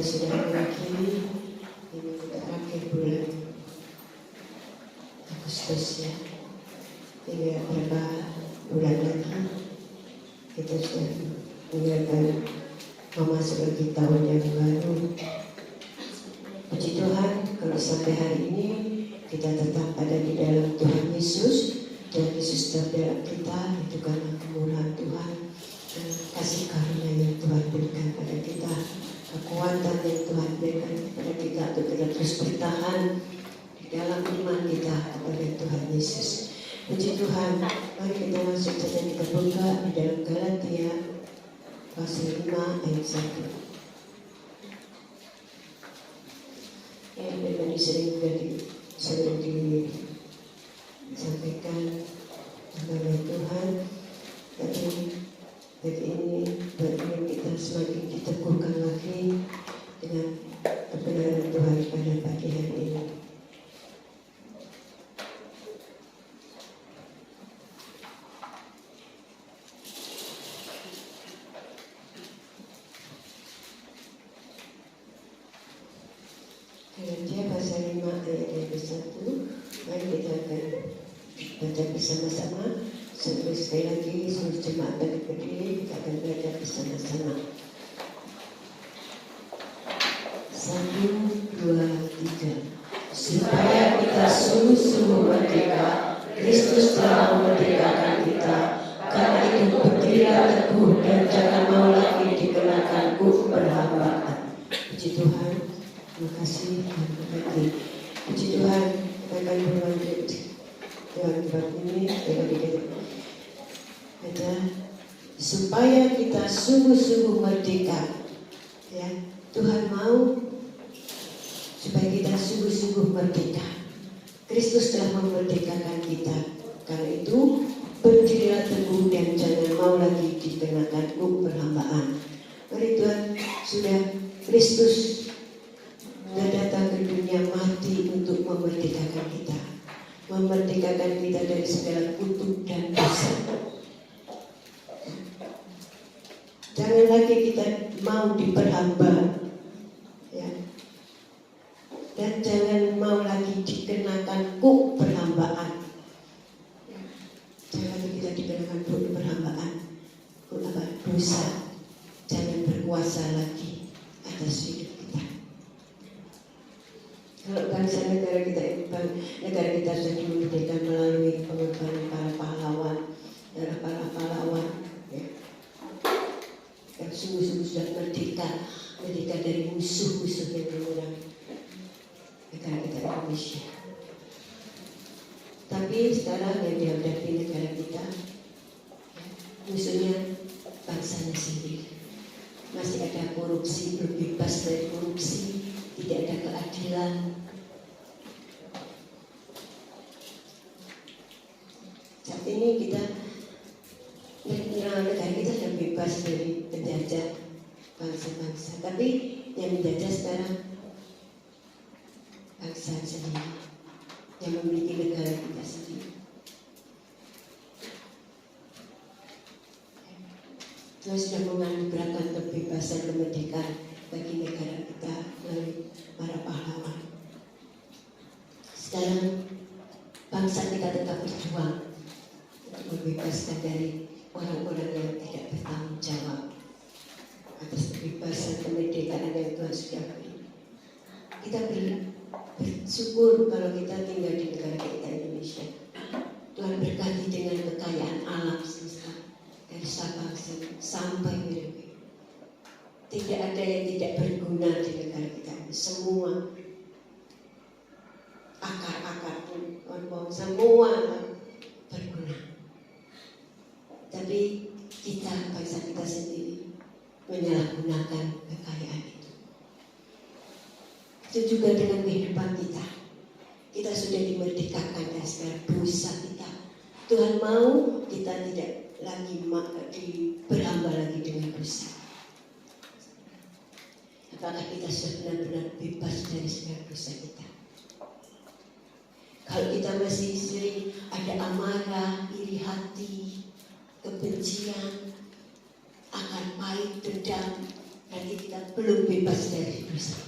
kita sudah mengakhiri ini terakhir bulan Agustus ya. Tinggal berapa bulan lagi kita sudah meninggalkan memasuki tahun yang baru. Puji Tuhan kalau sampai hari ini kita tetap ada di dalam Tuhan Yesus, dan Yesus tetap dalam kita. Itu karena kemurahan Tuhan dan kasih karunia yang Tuhan berikan pada kita, kekuatan yang Tuhan berikan kepada kita untuk kita terus bertahan di dalam iman kita kepada Tuhan Yesus. Puji Tuhan, mari kita masuk saja, kita buka di dalam Galatia pasal 5 ayat 1. Ya, memang sering disampaikan oleh Tuhan, tapi ini buat kita semakin diteguhkan lagi dengan kebenaran Tuhan pada pagi hari ini. Galatia pasal 5 ayat 1. Mari kita akan baca bersama-sama. Sampai sekali lagi seluruh jemaat bagi berdiri, kita akan belajar bersama-sama. 1, 2, 3. Supaya kita sungguh-sungguh merdeka, Kristus telah memerdekakan kita. Karena itu berdirilah teguh dan jangan mau lagi dikenakan perhambaan. Puji Tuhan, terima kasih dan berbagi. Puji Tuhan, kita akan berlanjut dengan bab ini ada supaya kita sungguh-sungguh merdeka. Ya, Tuhan mau supaya kita sungguh-sungguh merdeka. Kristus telah memerdekakan kita. Karena itu berdirilah teguh dan jangan mau lagi dikenakan perhambaan. Mari Tuhan, sudah Kristus sudah datang ke dunia mati untuk memerdekakan kita. Memerdekakan kita dari segala kutuk dan dosa. Jangan lagi kita mau diperhamba, ya. Dan jangan mau lagi dikenakan perhambaan. Ya. Jangan lagi kita dikenakan perhambaan, dosa. Jangan berkuasa lagi atas hidup kita. Kalau bangsa negara kita sudah dimerdekakan melalui pengorbanan para pahlawan, darah para pahlawan, ya. Yang sungguh-sungguh sudah merdeka dari musuh-musuh yang menyerang negara kita Indonesia. Tapi sekarang yang dihadapi negara kita, ya, musuhnya bangsanya sendiri. Masih ada korupsi, belum bebas dari korupsi, tidak ada keadilan. Saat ini kita negara kita sudah bebas dari penjajah bangsa-bangsa, tapi yang menjajah sekarang bangsa sendiri yang memiliki negara kita sendiri. Tuhan sudah menganugerahkan kebebasan kemerdekaan bagi negara kita melalui para pahlawan. Sekarang bangsa kita tetap berjuang untuk membebaskan dari orang-orang yang tidak bertanggung jawab atas kebebasan kemerdekaan yang Tuhan sudah beri. Kita bersyukur kalau kita tinggal di negara kita Indonesia. Tuhan berkati dengan kekayaan alam semesta dari Sabang sampai Merauke. Tidak ada yang tidak berguna di negara kita. Semua akar-akar pun, semua berguna. Tapi kita, bangsa kita sendiri, menyalahgunakan kekayaan itu. Itu juga dengan kehidupan kita. Kita sudah dimerdekakan dari segala dosa kita. Tuhan mau kita tidak lagi berhamba lagi dengan dosa. Apakah kita sudah benar-benar bebas dari segala dosa kita? Kalau kita masih sering ada amarah, iri hati, kebencian, akan pahit, dendam, berarti kita belum bebas dari dosa.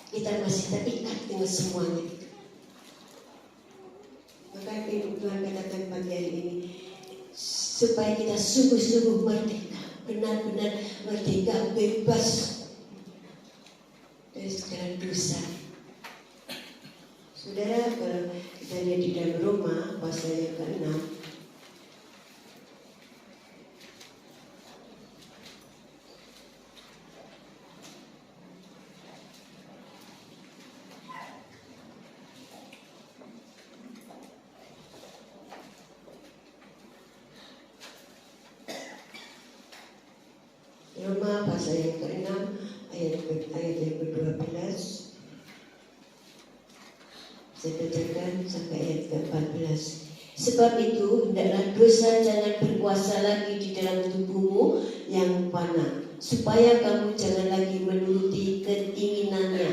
Kita masih terikat dengan semuanya. Maka Tuhan katakan pagi hari ini, supaya kita sungguh-sungguh merdeka, benar-benar merdeka, bebas dari segala dosa. Saudara, kalau kita lihat di dalam Roma pasal yang ke-6, Roma pasal yang ke-6 ayat yang ke-12, saya bacakan sampai ayat ke-14. Sebab itu hendaklah dosa jangan berkuasa lagi di dalam tubuhmu yang fana, supaya kamu jangan lagi menuruti keinginannya,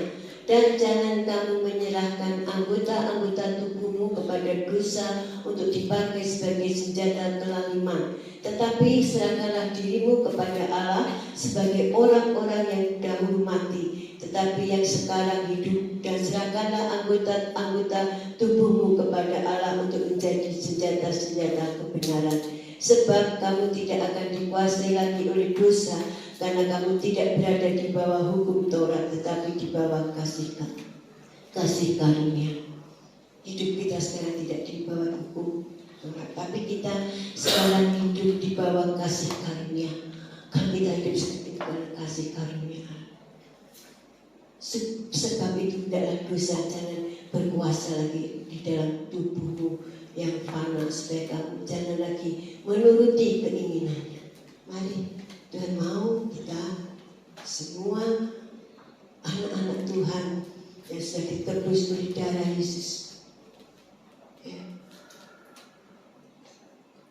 dan jangan kamu menyerahkan anggota-anggota tubuhmu kepada dosa untuk dipakai sebagai senjata kelaliman. Tetapi serahkanlah dirimu kepada Allah sebagai orang-orang yang dahulu mati, tetapi yang sekarang hidup, dan serahkanlah anggota-anggota tubuhmu kepada Allah untuk menjadi senjata-senjata kebenaran. Sebab kamu tidak akan dikuasai lagi oleh dosa, karena kamu tidak berada di bawah hukum Taurat, tetapi di bawah kasih karunia. Hidup kita sekarang tidak di bawah hukum Taurat, tapi kita sekarang hidup di bawah kasih karunia. Kalau kita hidup seperti dalam kasih karunia, sebab itu hendaklah dosa jangan berkuasa lagi di dalam tubuhmu yang fana, supaya kamu jangan lagi menuruti keinginannya. Mari, Tuhan mau kita semua anak-anak Tuhan yang sudah ditebus oleh darah Yesus, ya,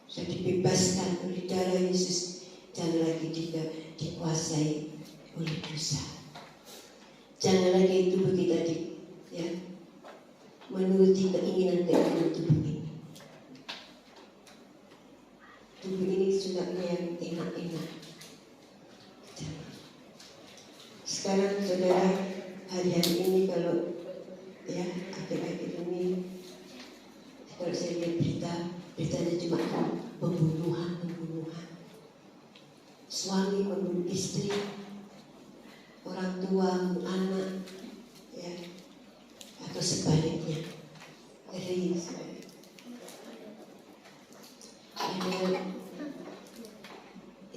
sudah dibebaskan oleh darah Yesus, jangan lagi dikuasai oleh dosa. Jangan lagi tubuh kita menuruti keinginan-keinginan tubuh ini. Tubuh ini sudah yang enak-enak. Sekarang saudara, hari-hari ini kalau akhir-akhir ini, kalau saya lihat beritanya cuma pembunuhan. Suami membunuh istri, orang tua anak, ya, atau sebaliknya. Ngeri.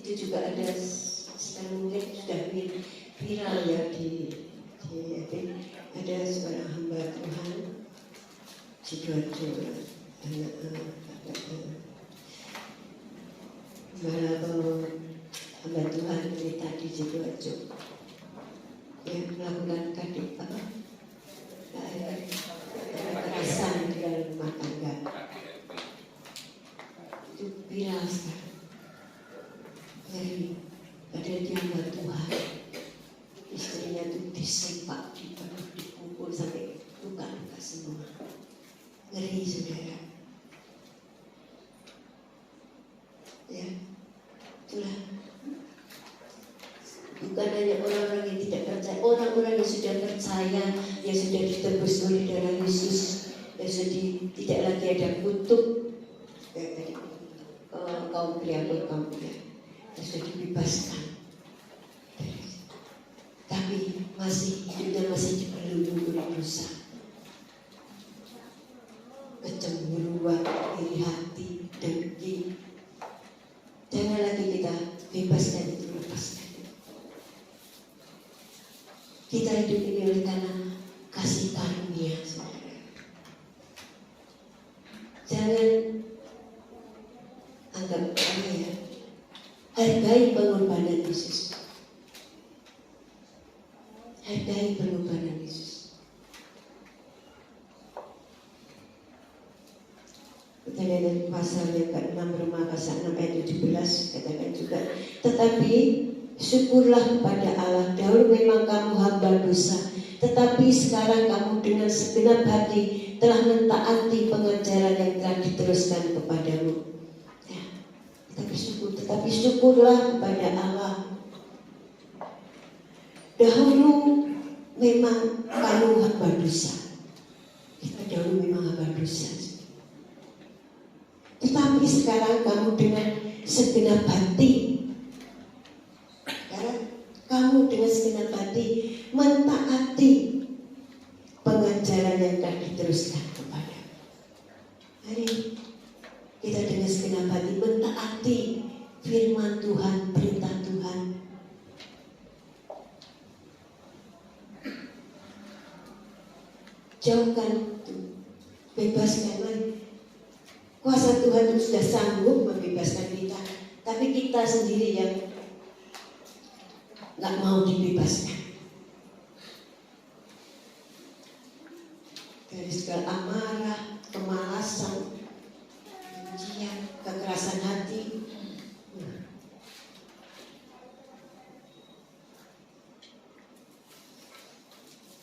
Itu juga ada sekarang mungkin sudah viral ya ada seorang hamba Tuhan Sidoarjo, hamba Tuhan kita di Sidoarjo yang melakukan kekerasan di dalam rumah tangga. Itu viral sekarang. Ngeri. Padahal dia hamba Tuhan, istrinya itu disepak, dipukul sampai luka-luka semua. Ngeri saudara. Ya, itulah. Bukan hanya orang-orang yang tidak percaya, orang-orang yang sudah percaya, yang sudah ditebus oleh darah Yesus, yang sudah tidak lagi ada kutuk, kaum pria, yang sudah dibebaskan. Tapi masih hidupnya masih dipelubung oleh dosa, kecemburuan, iri hati, dengki. Jangan lagi kita bebaskan itu, lepaskan. Kita hidup ini oleh karena kasih karunia, saudara. Jangan anggap hargai pengorbanan Yesus. Hargai pengorbanan Yesus. Kita lihat dari pasal yang ke-6, Roma pasal 6 ayat 17, katakan juga, tetapi syukurlah kepada Allah, dahulu memang kamu hamba dosa, tetapi sekarang kamu dengan segenap hati telah mentaati pengajaran yang telah diteruskan kepadamu. Tetapi syukurlah kepada Allah. Dahulu memang kamu hamba dosa. Kita dahulu memang hamba dosa. Tetapi sekarang kamu dengan segenap hati, karena kamu dengan segenap hati mentaati pengajaran yang telah diteruskan kepada. Hari kita dengan segenap hati mentaati firman Tuhan, perintah Tuhan. Jauhkan itu, bebaskan lagi. Kuasa Tuhan itu sudah sanggup membebaskan kita, tapi kita sendiri yang nggak mau dibebaskan dari segala amarah, kemalasan, kebencian, kekerasan hati.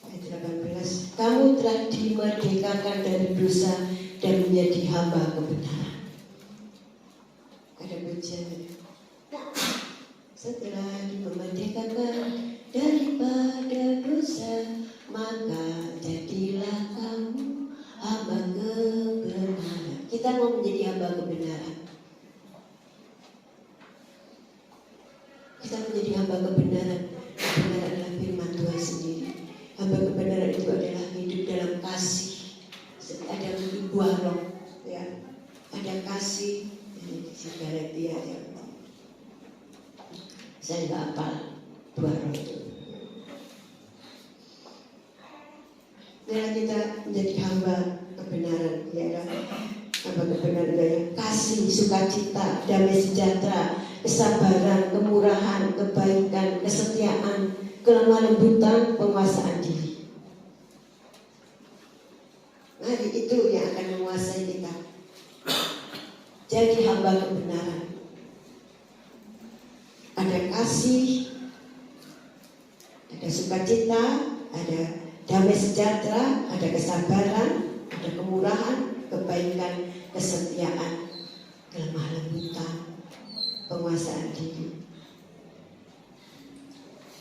Ayat 18, kamu telah dimerdekakan dari dosa dan menjadi hamba kebenaran. Ada pujian. Setelah dimerdekakan daripada dosa, maka jadilah kamu hamba kebenaran. Kita mau menjadi hamba kebenaran. Kita menjadi hamba kebenaran. Kebenaran adalah firman Tuhan sendiri. Hamba kebenaran itu adalah hidup dalam kasih. Ada buah roh, ya. Ada kasih. Ini segala dia yang saya nggak hafal buah roh itu. Nah, kita menjadi hamba kebenaran, ya. Hamba kebenaran adalah kasih, sukacita, damai sejahtera, kesabaran, kemurahan, kebaikan, kesetiaan, kelemah lembutan, penguasaan diri. Nah, itu yang akan menguasai kita. Jadi hamba kebenaran. Ada kasih, ada sukacita, ada damai sejahtera, ada kesabaran, ada kemurahan, kebaikan, kesetiaan, kelemah lembutan, penguasaan diri.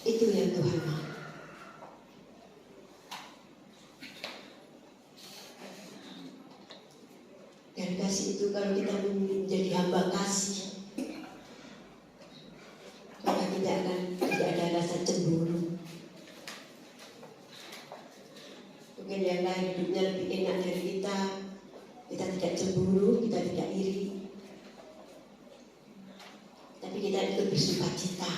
Itu yang Tuhan mau. Dan kasih itu kalau kita menjadi hamba kasih, maka tidak ada rasa cemburu. Mungkin yang lain hidupnya lebih enak dari kita tidak cemburu, kita tidak iri, tapi kita itu bersuka cita.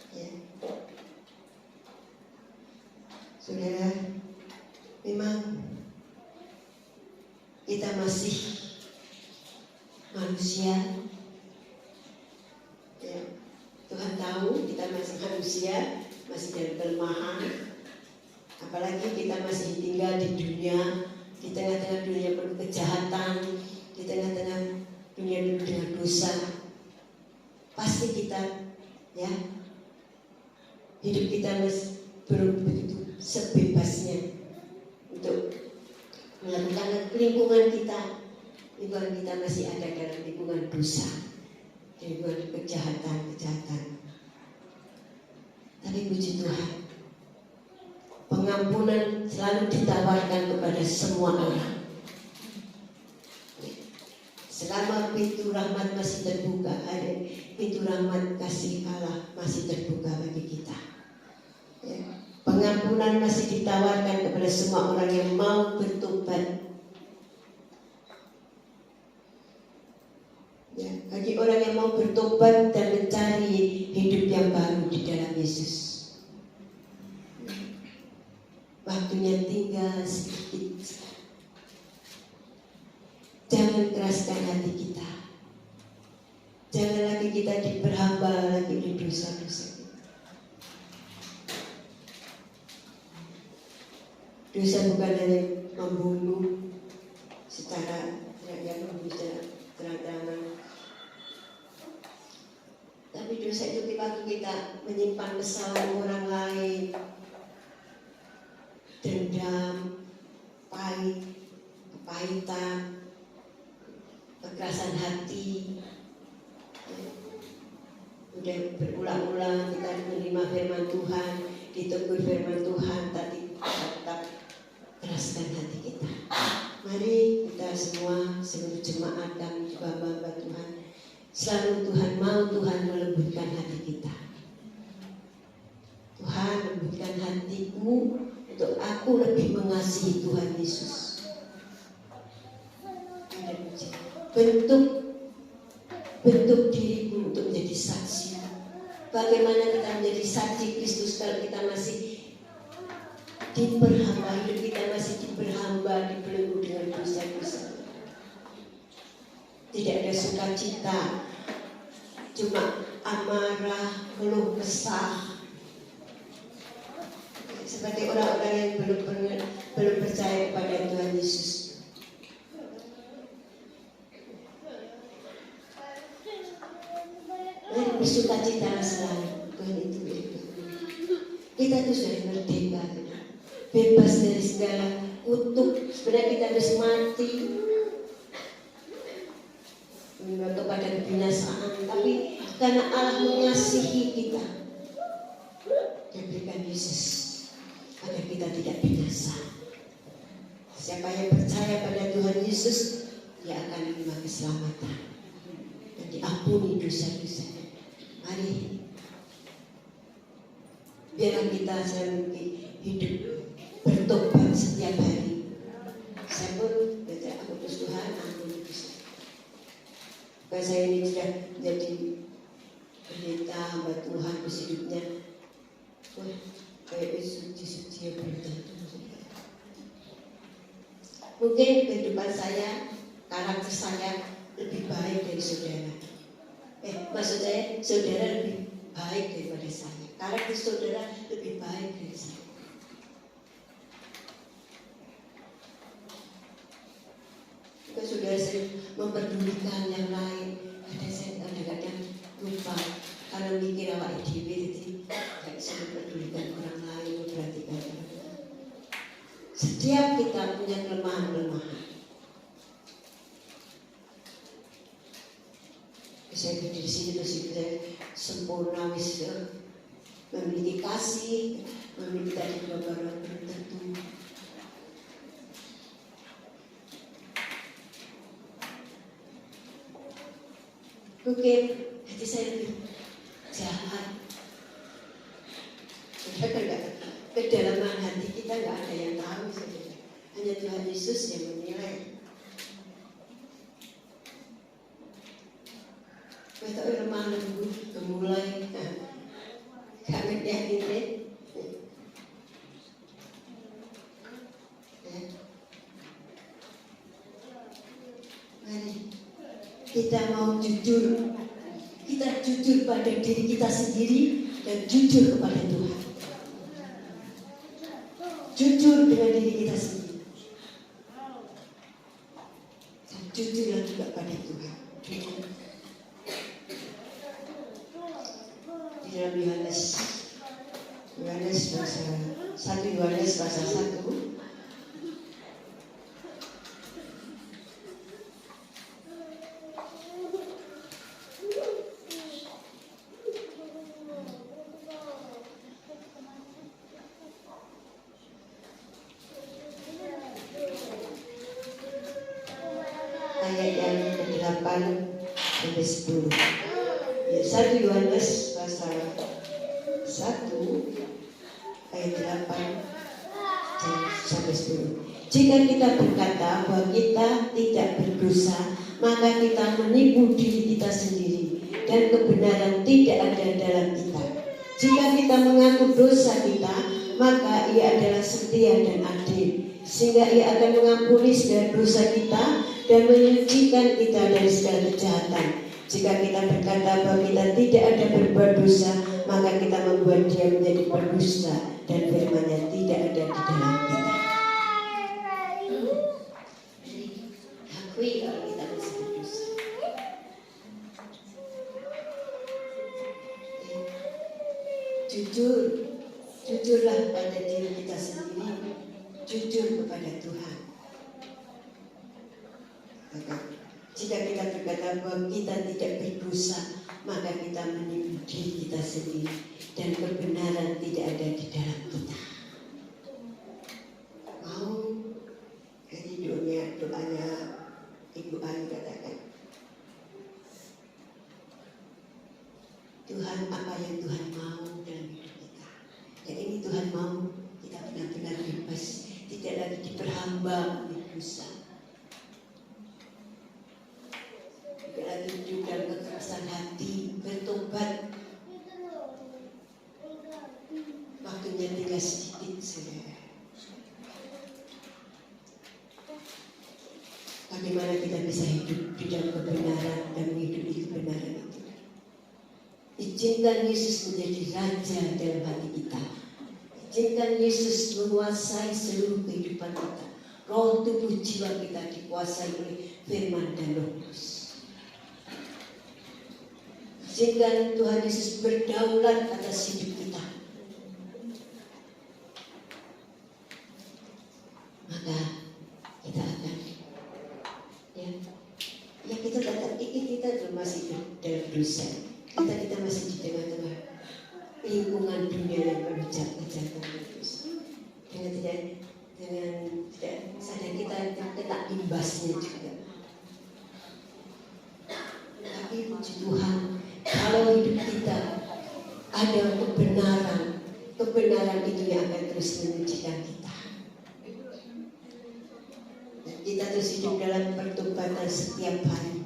Ya. Saudara, memang kita masih manusia, ya. Tuhan tahu kita masih manusia, masih dalam kelemahan. Apalagi kita masih tinggal di dunia, di tengah-tengah dunia penuh kejahatan, di tengah-tengah dunia penuh dengan dosa. Pasti kita, ya, hidup kita belum begitu sebebasnya untuk melakukan lingkungan kita masih ada dalam lingkungan dosa, lingkungan kejahatan. Tapi puji Tuhan, pengampunan selalu ditawarkan kepada semua orang. Selama pintu rahmat masih terbuka, ada pintu rahmat kasih Allah masih terbuka bagi kita. Ya. Pengampunan masih ditawarkan kepada semua orang yang mau bertobat. Ya, bagi orang yang mau bertobat dan mencari hidup yang baru di dalam Yesus. Waktunya tinggal sedikit. Jangan keraskan hati kita. Jangan lagi kita diperhamba lagi di dosa-dosa. Dosa bukan hanya membunuh secara terang-terangan, tapi dosa itu waktu kita menyimpan kesalahan orang lain, dendam, pahit, kepahitan, kekerasan hati, udah berulang-ulang kita menerima firman Tuhan, ditegur firman Tuhan, tapi tetap keraskan hati kita. Mari kita semua seluruh jemaat dan juga hamba Tuhan, selalu Tuhan mau Tuhan melembutkan hati kita. Tuhan, lembutkan hatiku untuk aku lebih mengasihi Tuhan Yesus. Bentuk diriku untuk menjadi saksi. Bagaimana kita menjadi saksi Kristus kalau kita masih diperhamba, hidup kita masih diperhamba, dibelenggu dengan dosa-dosa. Tidak ada sukacita, cuma amarah, keluh kesah. Seperti orang-orang yang belum percaya kepada Tuhan Yesus. Bersukacita selalu, Tuhan itu itu. Kita itu sudah merdeka, bebas dari segala kutuk. Sebenarnya kita harus mati kepada kebinasaan, tapi karena Allah mengasihi kita, Dia berikan Yesus agar kita tidak binasa. Siapa yang percaya pada Tuhan Yesus, dia akan menerima keselamatan dan diampuni dosa-dosanya. Mari, biarlah kita hidup bertobat setiap hari. Saya pun aku terus Tuhan, ampuni dosa. Bukan saya ini sudah menjadi pendeta hamba Tuhan, hidupnya kayak suci-suci yang berjatuh. Mungkin kehidupan saya, karakter saya lebih baik dari saudara. Maksud saya, saudara lebih baik daripada saya. Karakter saudara lebih baik dari saya. Jika saudara sering memperdulikan yang lain, kadang-kadang lupa karena mikir awak dewe, jadi tidak bisa memperdulikan orang lain, memperhatikan orang lain. Setiap kita punya kelemahan-kelemahan. Saya di sini bersih sempurna, memiliki kasih, memiliki tadi gambaran tertentu. Mungkin hati saya lebih jahat. Kedalaman hati kita nggak ada yang tahu saudara. Hanya Tuhan Yesus yang menilai. Kita lemah lembut, gemulai, kami yakin. Mari kita mau jujur. Kita jujur pada diri kita sendiri dan jujur kepada Tuhan. Jujur dengan diri kita sendiri. Dan jujurlah juga pada Tuhan. Di dalam Yohanes pasal 1, Yohanes pasal 1. Ayat yang ke-8 sampai 10. Ya, 1 Yohanes pasal 1 ayat 8 sampai 10. Jika kita berkata bahwa kita tidak berdosa, maka kita menipu diri kita sendiri dan kebenaran tidak ada dalam kita. Jika kita mengaku dosa kita, maka Ia adalah setia dan adil, sehingga Ia akan mengampuni segala dosa kita dan menyucikan kita dari segala kejahatan. Jika kita berkata bahwa kita tidak ada berbuat dosa, maka kita membuat Dia menjadi pendusta dan firman-Nya tidak ada di dalam kita. Akui kalau kita masih berdosa. Jujurlah pada diri kita sendiri, jujur kepada Tuhan. Jika kita berkata bahwa kita tidak berdosa, maka kita menipu diri kita sendiri dan kebenaran tidak ada di dalam kita. Mau jadi doanya Ibu Ayu katakan, Tuhan, apa yang Tuhan mau dalam hidup kita. Yang ini Tuhan mau kita benar-benar bebas, tidak lagi diperhamba oleh dosa, tidak lagi hidup dalam kekerasan hati, bertobat. Waktunya tinggal sedikit, saudara. Bagaimana kita bisa hidup di dalam kebenaran dan menghidupi kebenaran itu? Izinkan Yesus menjadi Raja dalam hati kita. Izinkan Yesus menguasai seluruh kehidupan kita. Roh, tubuh, jiwa kita dikuasai oleh firman dan Roh Kudus. Izinkan Tuhan Yesus berdaulat atas hidup kita. Maka kita akan kita tetap kita masih dalam dosa. Kita masih di tengah-tengah lingkungan dunia yang penuh kejahatan dosa. Dengan tidak sadar kita kena imbasnya juga. Tapi puji Tuhan, kalau hidup kita ada kebenaran itu yang akan terus menyucikan kita. Dan kita terus hidup dalam pertobatan setiap hari.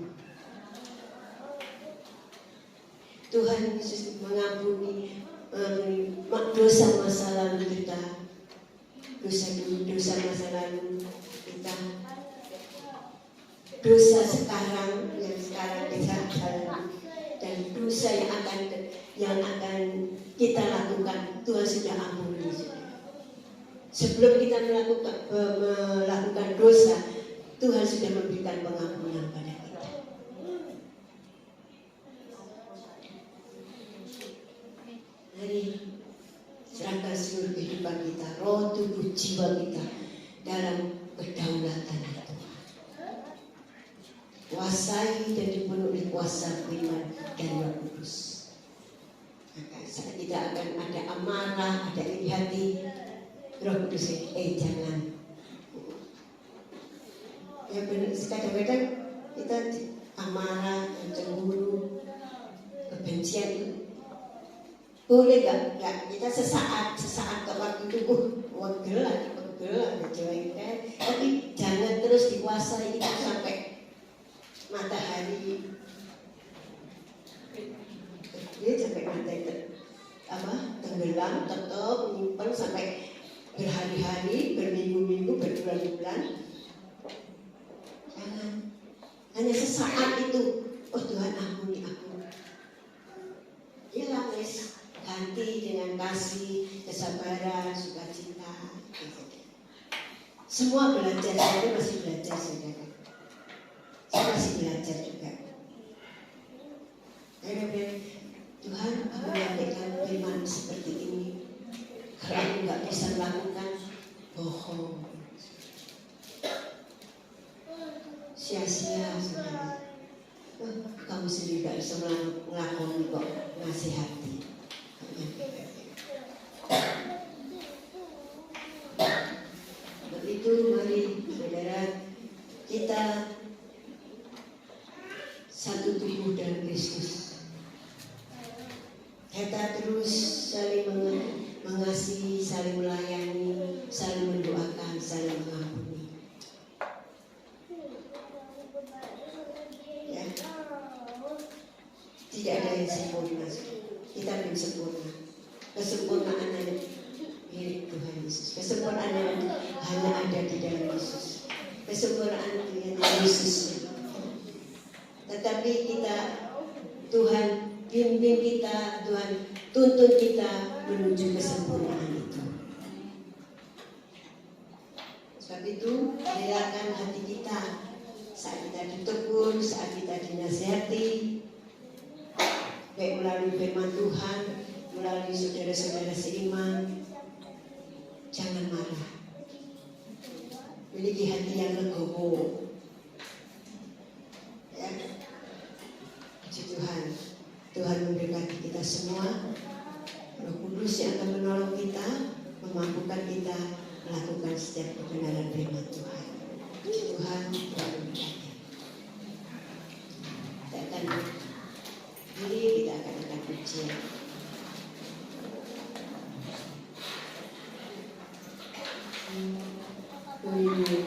Tuhan Yesus mengampuni dosa masa lalu kita, dosa masa lalu kita, dosa sekarang yang sekarang kita jalani, dan dosa yang akan kita lakukan. Tuhan sudah ampuni. Sebelum kita melakukan dosa, Tuhan sudah memberikan pengampunan pada kita. Mari serahkan seluruh kehidupan kita, roh, tubuh, jiwa kita dalam kedaulatan Tuhan. Kuasai dan dipenuhi kuasa firman dan Roh Kudus. Maka saat kita akan ada amarah, ada iri hati, Roh Kudus jangan. Ya benar, kadang-kadang kita amarah, cemburu, kebencian itu boleh nggak kita sesaat ke waktu itu pegel, tapi jangan terus dikuasai itu sampai matahari sampai matahari tenggelam, tetap menyimpan sampai berhari-hari, berminggu-minggu, berbulan-bulan. Jangan hanya sesaat itu. Oh Tuhan, ampuni aku. Hilang wes. Ganti dengan kasih, kesabaran, sukacita. Semua belajar, saya masih belajar, saudara. Saya masih belajar juga. Tuhan, aku menyampaikan firman seperti ini. Kalau aku nggak bisa melakukan, bohong. Sia-sia, saudara. Kamu sendiri nggak bisa melakukan kok, nasihati. Begitu, mari saudara, kita satu tubuh dalam Kristus. Kita terus saling mengasihi, saling melayani, saling mendoakan, saling mengampuni. Ya. Tidak ada yang sempurna. Kita belum sempurna. Kesempurnaan hanya milik Tuhan Yesus. Kesempurnaan hanya ada di dalam Yesus. Kesempurnaan hanya Yesus. Tetapi kita, Tuhan bimbing kita, Tuhan tuntun kita menuju kesempurnaan itu. Sebab itu, relakan hati kita saat kita ditegur, saat kita dinasihati, baik melalui firman Tuhan, melalui saudara-saudara seiman. Jangan marah. Miliki hati yang legowo. Ya. Puji Tuhan. kita semua. Roh Kudus yang akan menolong kita, memampukan kita melakukan setiap kebenaran firman Tuhan. Tuhan memberkati. Kita akan berdiri, kita akan angkat pujian. Haleluya.